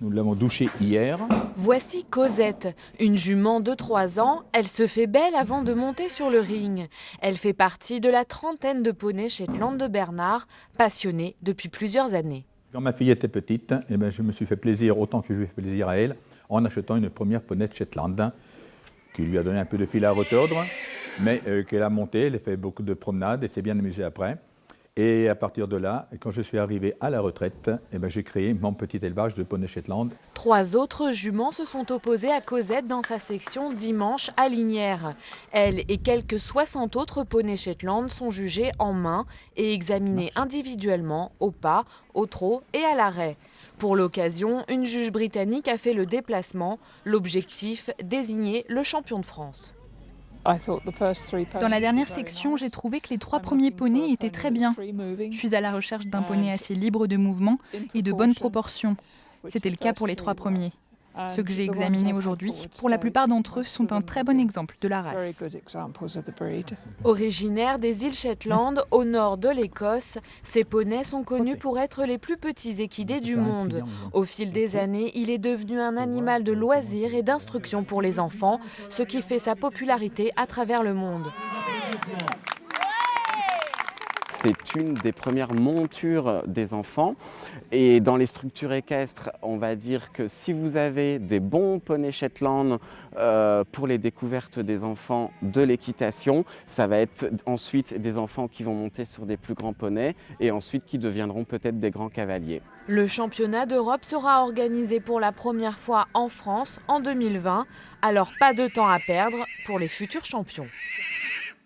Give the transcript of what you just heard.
Nous l'avons douchée hier. Voici Cosette, une jument de 3 ans. Elle se fait belle avant de monter sur le ring. Elle fait partie de la trentaine de poneys Shetland de Bernard, passionnés depuis plusieurs années. Quand ma fille était petite, je me suis fait plaisir autant que je lui ai fait plaisir à elle en achetant une première poney de Shetland qui lui a donné un peu de fil à retordre, mais qu'elle a monté, elle a fait beaucoup de promenades et s'est bien amusée après. Et à partir de là, quand je suis arrivé à la retraite, j'ai créé mon petit élevage de poneys Shetland. 3 autres juments se sont opposées à Cosette dans sa section dimanche à Lignières. Elle et quelques 60 autres poneys Shetland sont jugés en main et examinés individuellement au pas, au trot et à l'arrêt. Pour l'occasion, une juge britannique a fait le déplacement. L'objectif, désigner le champion de France. Dans la dernière section, j'ai trouvé que les 3 premiers poneys étaient très bien. Je suis à la recherche d'un poney assez libre de mouvement et de bonnes proportions. C'était le cas pour les 3 premiers. Ceux que j'ai examinés aujourd'hui, pour la plupart d'entre eux, sont un très bon exemple de la race. Originaires des îles Shetland, au nord de l'Écosse, ces poneys sont connus pour être les plus petits équidés du monde. Au fil des années, il est devenu un animal de loisir et d'instruction pour les enfants, ce qui fait sa popularité à travers le monde. C'est une des premières montures des enfants et dans les structures équestres, on va dire que si vous avez des bons poneys Shetland pour les découvertes des enfants de l'équitation, ça va être ensuite des enfants qui vont monter sur des plus grands poneys et ensuite qui deviendront peut-être des grands cavaliers. Le championnat d'Europe sera organisé pour la première fois en France en 2020, alors pas de temps à perdre pour les futurs champions.